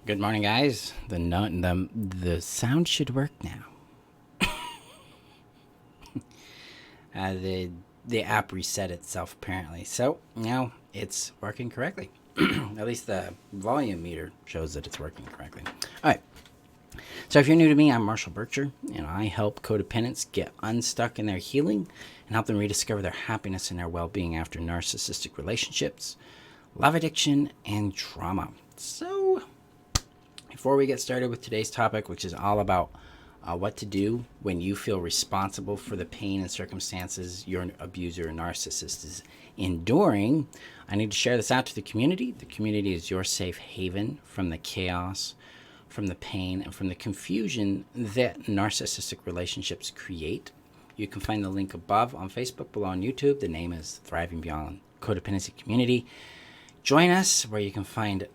Good morning, guys. The sound should work now. The app reset itself apparently, so now it's working correctly. At least the volume meter shows that it's working correctly. All right. So if you're new to me, I'm Marshall Burtcher, and I help codependents get unstuck in their healing and help them rediscover their happiness and their well-being after narcissistic relationships, love addiction, and trauma. So before we get started with today's topic, which is all about what to do when you feel responsible for the pain and circumstances your abuser or narcissist is enduring, I need to share this out to the community. The community is your safe haven from the chaos, from the pain, and from the confusion that narcissistic relationships create. You can find the link above on Facebook, below on YouTube. The name is Thriving Beyond Codependency Community. Join us where you can find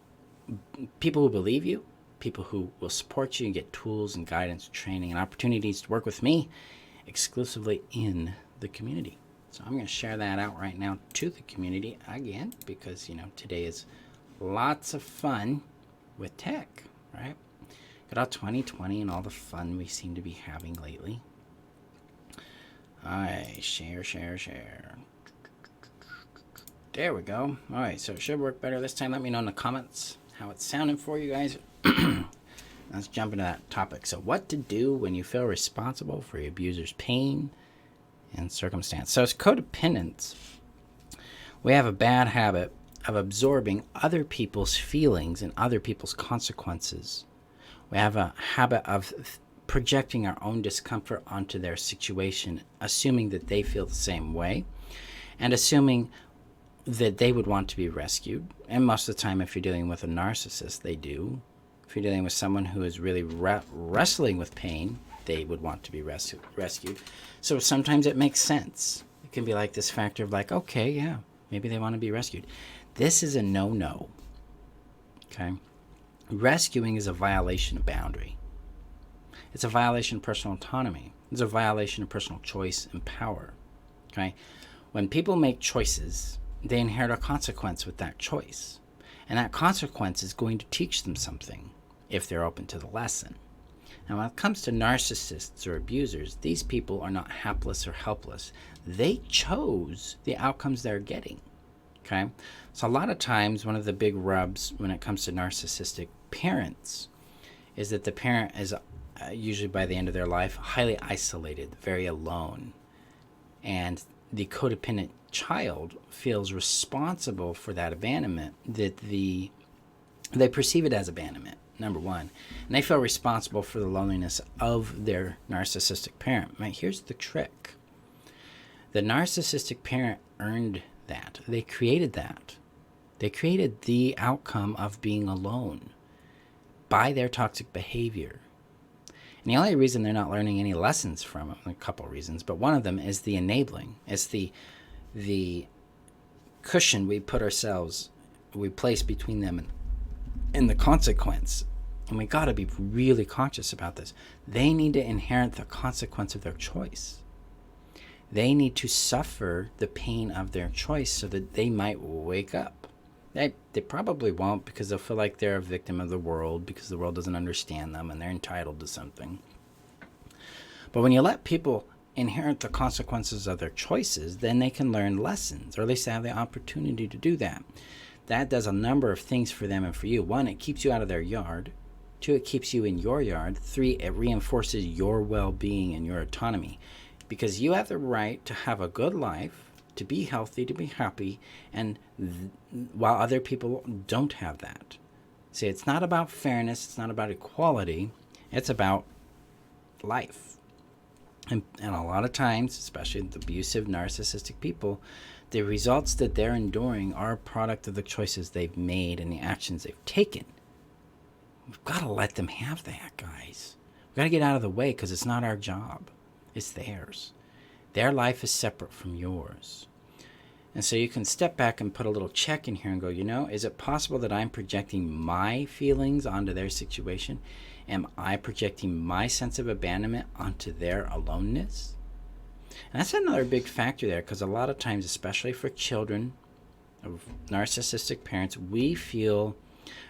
people who believe you, people who will support you and get tools and guidance, training, and opportunities to work with me exclusively in the community. So I'm going to share that out right now to the community again because, today is lots of fun with tech, right? Good old 2020 and all the fun we seem to be having lately. All right, share. There we go. All right, so it should work better this time. Let me know in the comments how it's sounding for you guys. Let's jump into that topic. So what to do when you feel responsible for your abuser's pain and circumstance. So as codependents, we have a bad habit of absorbing other people's feelings and other people's consequences. We have a habit of projecting our own discomfort onto their situation, assuming that they feel the same way, and assuming that they would want to be rescued. And most of the time, if you're dealing with a narcissist, they do. If you're dealing with someone who is really wrestling with pain, they would want to be rescued. So sometimes it makes sense. It can be like this factor of like, okay, yeah, maybe they want to be rescued. This is a no-no, okay? Rescuing is a violation of boundary. It's a violation of personal autonomy. It's a violation of personal choice and power, okay? When people make choices, they inherit a consequence with that choice. And that consequence is going to teach them something if they're open to the lesson. Now, when it comes to narcissists or abusers, these people are not hapless or helpless. They chose the outcomes they're getting, okay? So a lot of times, one of the big rubs when it comes to narcissistic parents is that the parent is usually by the end of their life highly isolated, very alone. And the codependent child feels responsible for that abandonment, that they perceive it as abandonment, number one. And they feel responsible for the loneliness of their narcissistic parent. Right, here's the trick. The narcissistic parent earned that. They created that. They created the outcome of being alone by their toxic behavior. And the only reason they're not learning any lessons from it, a couple of reasons, but one of them is the enabling. It's the cushion we place between them and the consequence. And we got to be really conscious about this. They need to inherit the consequence of their choice. They need to suffer the pain of their choice so that they might wake up. They probably won't because they'll feel like they're a victim of the world because the world doesn't understand them and they're entitled to something. But when you let people inherit the consequences of their choices, then they can learn lessons, or at least they have the opportunity to do that. That does a number of things for them and for you. One, it keeps you out of their yard. Two, it keeps you in your yard. Three, it reinforces your well-being and your autonomy because you have the right to have a good life, to be healthy, to be happy, and while other people don't have that. See, it's not about fairness, it's not about equality, it's about life. And a lot of times, especially the abusive, narcissistic people, the results that they're enduring are a product of the choices they've made and the actions they've taken. We've got to let them have that, guys. We've got to get out of the way because it's not our job. It's theirs. Their life is separate from yours. And so you can step back and put a little check in here and go, is it possible that I'm projecting my feelings onto their situation? Am I projecting my sense of abandonment onto their aloneness? And that's another big factor there because a lot of times, especially for children of narcissistic parents, we feel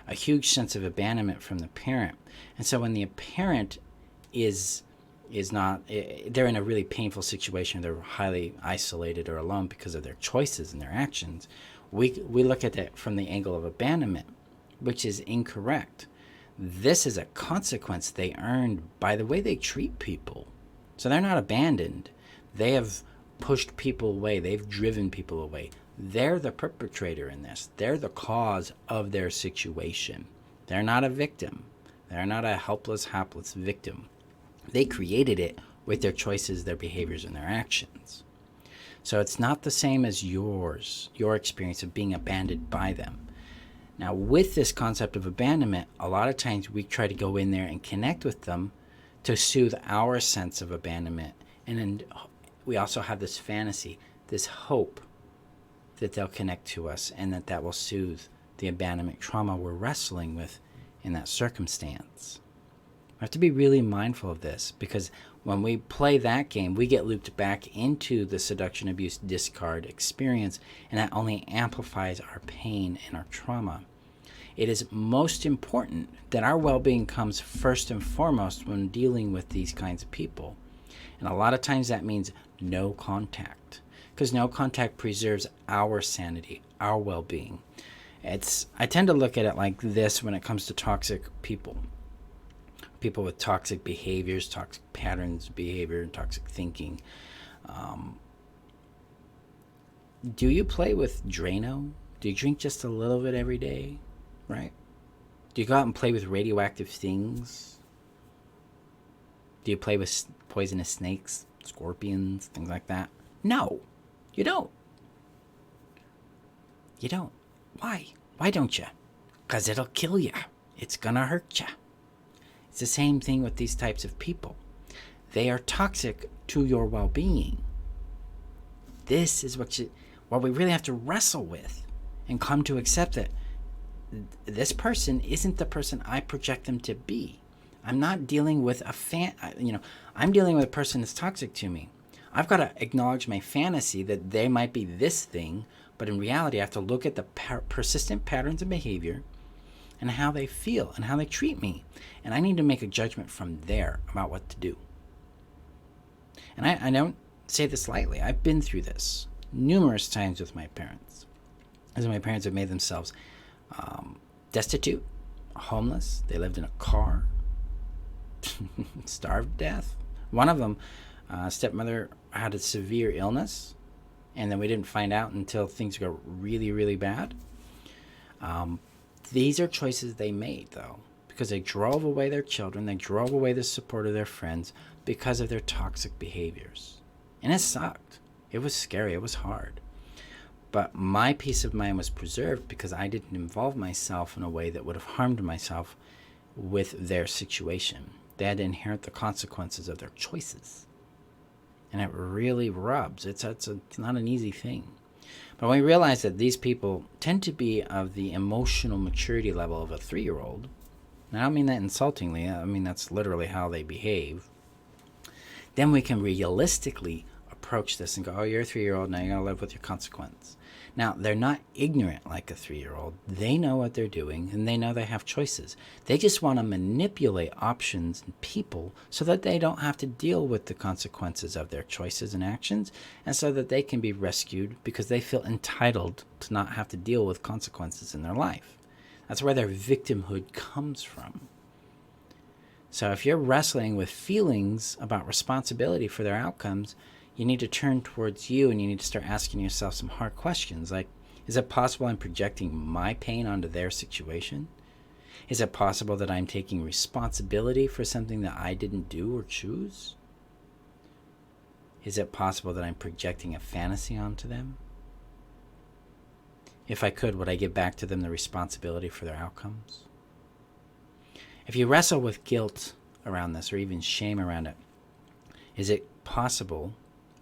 a huge sense of abandonment from the parent. And so when the parent is not, they're in a really painful situation, they're highly isolated or alone because of their choices and their actions, we look at it from the angle of abandonment, which is incorrect. This is a consequence they earned by the way they treat people. So they're not abandoned. They have pushed people away. They've driven people away. They're the perpetrator in this. They're the cause of their situation. They're not a victim. They're not a helpless, hapless victim. They created it with their choices, their behaviors, and their actions. So it's not the same as your experience of being abandoned by them. Now, with this concept of abandonment, a lot of times we try to go in there and connect with them to soothe our sense of abandonment. And then we also have this fantasy, this hope that they'll connect to us and that will soothe the abandonment trauma we're wrestling with in that circumstance. We have to be really mindful of this, because when we play that game, we get looped back into the seduction, abuse, discard experience, and that only amplifies our pain and our trauma. It is most important that our well-being comes first and foremost when dealing with these kinds of people. And a lot of times that means no contact, because no contact preserves our sanity, our well-being. I tend to look at it like this when it comes to toxic people. People with toxic behaviors, toxic patterns of behavior, and toxic thinking. Do you play with Drano? Do you drink just a little bit every day? Right? Do you go out and play with radioactive things? Do you play with poisonous snakes, scorpions, things like that? No, you don't. You don't. Why? Why don't you? Because it'll kill you. It's gonna hurt you. It's the same thing with these types of people. They are toxic to your well-being. This is what we really have to wrestle with and come to accept that this person isn't the person I project them to be. I'm not dealing with I'm dealing with a person that's toxic to me. I've got to acknowledge my fantasy that they might be this thing, but in reality, I have to look at the persistent patterns of behavior and how they feel and how they treat me. And I need to make a judgment from there about what to do. And I don't say this lightly. I've been through this numerous times with my parents. As my parents have made themselves destitute, homeless. They lived in a car, starved to death. One of them, stepmother, had a severe illness, and then we didn't find out until things got really, really bad. These are choices they made, though, because they drove away their children. They drove away the support of their friends because of their toxic behaviors. And it sucked. It was scary. It was hard. But my peace of mind was preserved because I didn't involve myself in a way that would have harmed myself with their situation. They had to inherit the consequences of their choices. And it really rubs. It's not an easy thing. But when we realize that these people tend to be of the emotional maturity level of a 3-year-old, and I don't mean that insultingly, I mean that's literally how they behave, then we can realistically approach this and go, oh, you're a 3-year-old, now you're going to live with your consequence. Now, they're not ignorant like a 3-year-old. They know what they're doing, and they know they have choices. They just want to manipulate options and people so that they don't have to deal with the consequences of their choices and actions, and so that they can be rescued because they feel entitled to not have to deal with consequences in their life. That's where their victimhood comes from. So if you're wrestling with feelings about responsibility for their outcomes, you need to turn towards you, and you need to start asking yourself some hard questions like, is it possible I'm projecting my pain onto their situation? Is it possible that I'm taking responsibility for something that I didn't do or choose? Is it possible that I'm projecting a fantasy onto them? If I could, would I give back to them the responsibility for their outcomes? If you wrestle with guilt around this, or even shame around it, is it possible,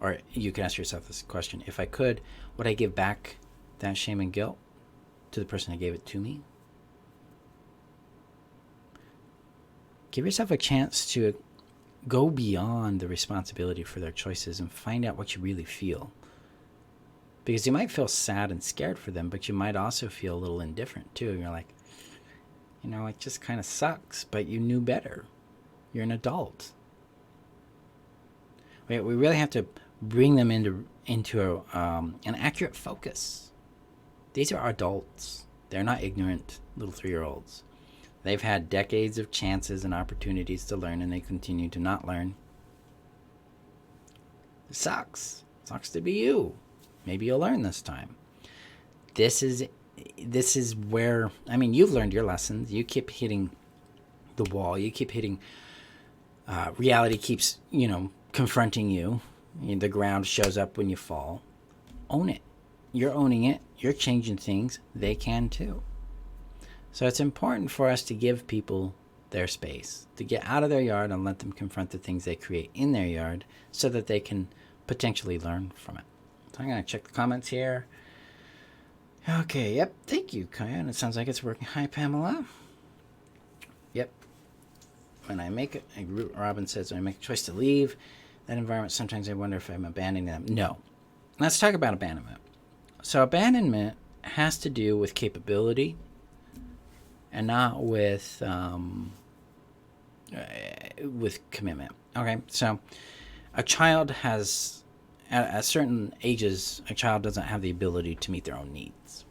or you can ask yourself this question, if I could, would I give back that shame and guilt to the person who gave it to me? Give yourself a chance to go beyond the responsibility for their choices and find out what you really feel. Because you might feel sad and scared for them, but you might also feel a little indifferent too. You're like, You know, it just kind of sucks, but you knew better. You're an adult. We really have to bring them into an accurate focus. These are adults. They're not ignorant little 3-year-olds. They've had decades of chances and opportunities to learn, and they continue to not learn. It sucks. It sucks to be you. Maybe you'll learn this time. This is where, I mean, you've learned your lessons. You keep hitting the wall. You keep hitting, reality keeps, confronting you. The ground shows up when you fall. Own it. You're owning it. You're changing things. They can too. So it's important for us to give people their space, to get out of their yard and let them confront the things they create in their yard so that they can potentially learn from it. So I'm going to check the comments here. Okay, yep, thank you, Kaya. And it sounds like it's working. Hi, Pamela. Yep. When I make it, Robin says, when I make a choice to leave that environment, sometimes I wonder if I'm abandoning them. No. Let's talk about abandonment. So abandonment has to do with capability and not with commitment. Okay, so a child has, at certain ages, a child doesn't have the ability to meet their own needs,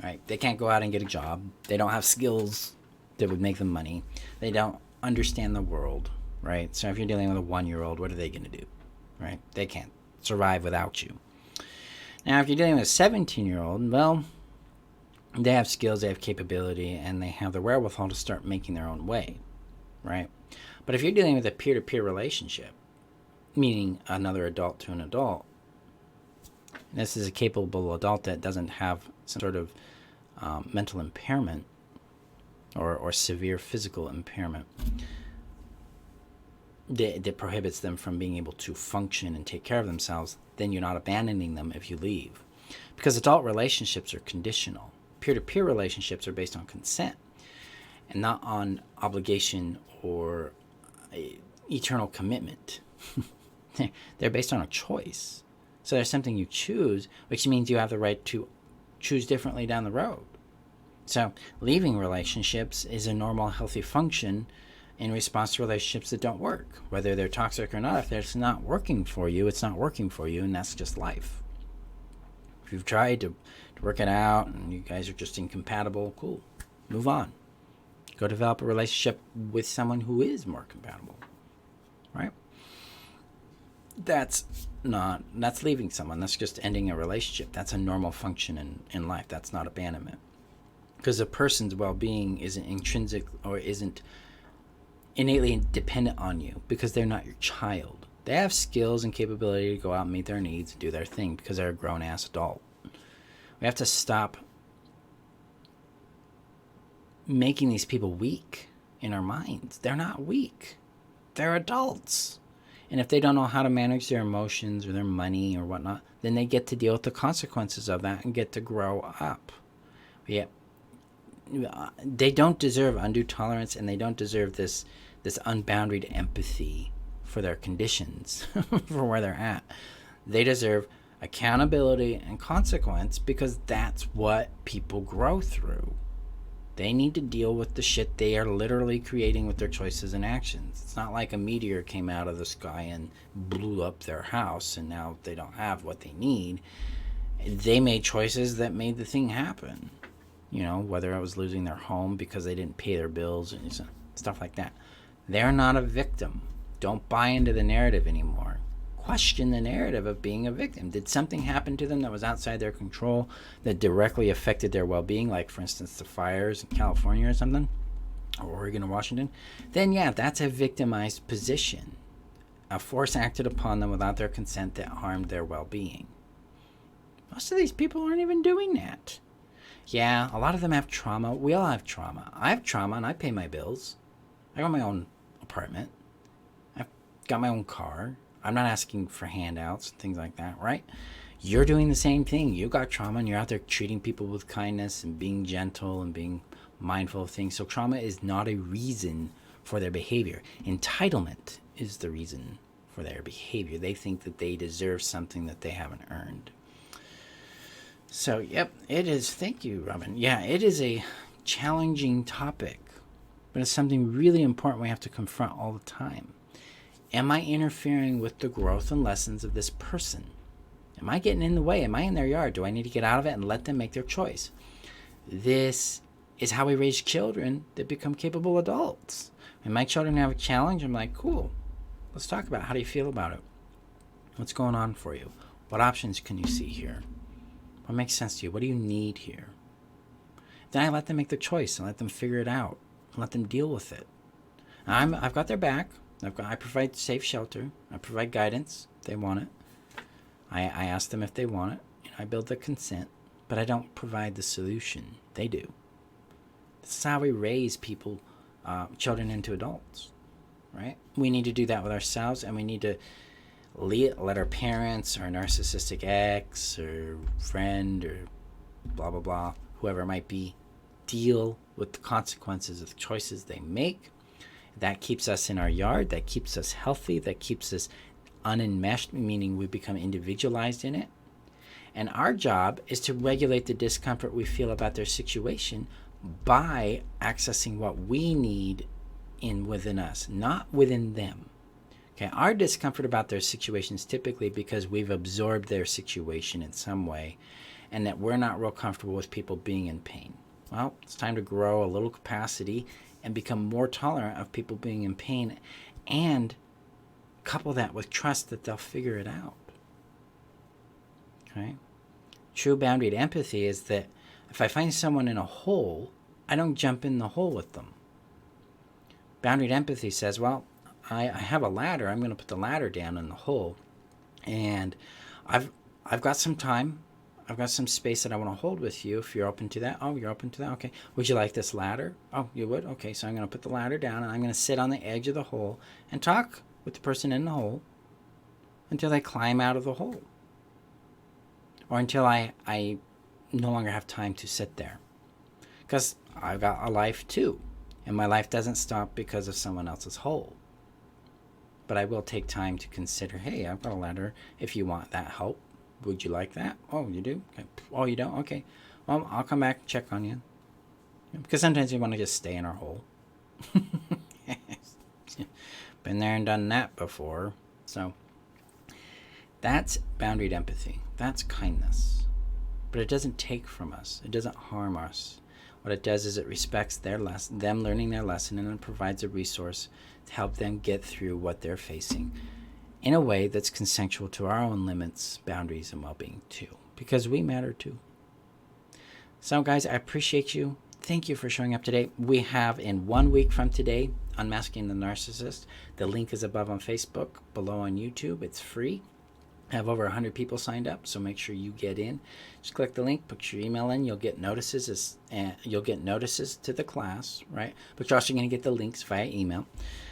right? They can't go out and get a job. They don't have skills that would make them money. They don't understand the world, right? So if you're dealing with a 1-year-old, what are they going to do, right? They can't survive without you. Now, if you're dealing with a 17-year-old, well, they have skills, they have capability, and they have the wherewithal to start making their own way, right? But if you're dealing with a peer-to-peer relationship, meaning another adult to an adult, this is a capable adult that doesn't have some sort of mental impairment or severe physical impairment that prohibits them from being able to function and take care of themselves, then you're not abandoning them if you leave. Because adult relationships are conditional. Peer-to-peer relationships are based on consent and not on obligation or eternal commitment. They're based on a choice. So there's something you choose, which means you have the right to choose differently down the road. So leaving relationships is a normal, healthy function in response to relationships that don't work. Whether they're toxic or not, if it's not working for you, it's not working for you, and that's just life. If you've tried to work it out and you guys are just incompatible, cool. Move on. Go develop a relationship with someone who is more compatible, right? That's leaving someone. That's just ending a relationship. That's a normal function in life. That's not abandonment. Because a person's well-being isn't intrinsic or isn't innately dependent on you because they're not your child. They have skills and capability to go out and meet their needs and do their thing because they're a grown-ass adult. We have to stop making these people weak in our minds. They're not weak. They're adults. And if they don't know how to manage their emotions or their money or whatnot, then they get to deal with the consequences of that and get to grow up. Yeah. They don't deserve undue tolerance, and they don't deserve this unbounded empathy for their conditions, for where they're at. They deserve accountability and consequence because that's what people grow through. They need to deal with the shit they are literally creating with their choices and actions. It's not like a meteor came out of the sky and blew up their house and now they don't have what they need. They made choices that made the thing happen. Whether it was losing their home because they didn't pay their bills and stuff like that. They're not a victim. Don't buy into the narrative anymore. Question the narrative of being a victim. Did something happen to them that was outside their control that directly affected their well-being, like, for instance, the fires in California or something, or Oregon or Washington? Then, yeah, that's a victimized position. A force acted upon them without their consent that harmed their well-being. Most of these people aren't even doing that. Yeah, a lot of them have trauma. We all have trauma. I have trauma and I pay my bills. I got my own apartment. I've got my own car. I'm not asking for handouts and things like that, right? You're doing the same thing. You got trauma and you're out there treating people with kindness and being gentle and being mindful of things. So trauma is not a reason for their behavior. Entitlement is the reason for their behavior. They think that they deserve something that they haven't earned. So, yep, it is. Thank you, Robin. Yeah, it is a challenging topic, but it's something really important we have to confront all the time. Am I interfering with the growth and lessons of this person? Am I getting in the way? Am I in their yard? Do I need to get out of it and let them make their choice? This is how we raise children that become capable adults. When my children have a challenge, I'm like, cool, let's talk about it. How do you feel about it? What's going on for you? What options can you see here? What makes sense to you? What do you need here? Then I let them make the choice and let them figure it out and let them deal with it. I've got their back. I provide safe shelter. I provide guidance if they want it. I ask them if they want it. I build the consent, but I don't provide the solution. They do. This is how we raise people, children into adults, right? We need to do that with ourselves, and we need to let our parents, our narcissistic ex, or friend, or blah, blah, blah, whoever it might be, deal with the consequences of the choices they make. That keeps us in our yard. That keeps us healthy. That keeps us unenmeshed, meaning we become individualized in it. And our job is to regulate the discomfort we feel about their situation by accessing what we need within us, not within them. Okay, our discomfort about their situation is typically because we've absorbed their situation in some way and that we're not real comfortable with people being in pain. Well, it's time to grow a little capacity and become more tolerant of people being in pain, and couple that with trust that they'll figure it out. Okay? True boundaried empathy is that if I find someone in a hole, I don't jump in the hole with them. Boundaried empathy says, well, I have a ladder. I'm going to put the ladder down in the hole, and I've got some time. I've got some space that I want to hold with you if you're open to that. Oh, you're open to that? Okay. Would you like this ladder? Oh, you would? Okay, so I'm going to put the ladder down, and I'm going to sit on the edge of the hole and talk with the person in the hole until they climb out of the hole, or until I no longer have time to sit there, because I've got a life too, and my life doesn't stop because of someone else's hole. But I will take time to consider, hey, I've got a ladder if you want that help. Would you like that? Oh, you do? Okay. Oh, you don't? Okay. Well, I'll come back and check on you. Because sometimes we want to just stay in our hole. Been there and done that before. So that's boundaried empathy. That's kindness. But it doesn't take from us. It doesn't harm us. What it does is it respects their lesson, them learning their lesson, and it provides a resource to help them get through what they're facing in a way that's consensual to our own limits, boundaries, and well-being too. Because we matter too. So guys, I appreciate you. Thank you for showing up today. We have, in 1 week from today, Unmasking the Narcissist. The link is above on Facebook, below on YouTube. It's free. I have over 100 people signed up, so make sure you get in. Just click the link, put your email in. You'll get notices to the class, right? But you're also going to get the links via email.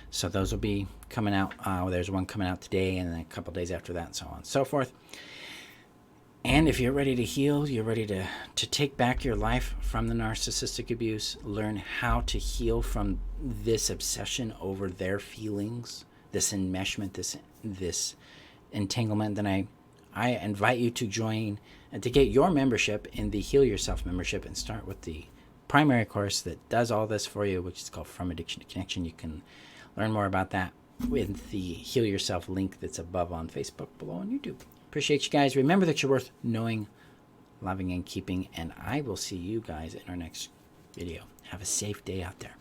So those will be coming out. There's one coming out today, and then a couple days after that, and so on and so forth. And if you're ready to heal, you're ready to take back your life from the narcissistic abuse, learn how to heal from this obsession over their feelings, this enmeshment, this entanglement, then I invite you to join and to get your membership in the Heal Yourself membership and start with the primary course that does all this for you, which is called From Addiction to Connection. You can learn more about that with the Heal Yourself link that's above on Facebook, below on YouTube. Appreciate you guys. Remember that you're worth knowing, loving, and keeping, and I will see you guys in our next video. Have a safe day out there.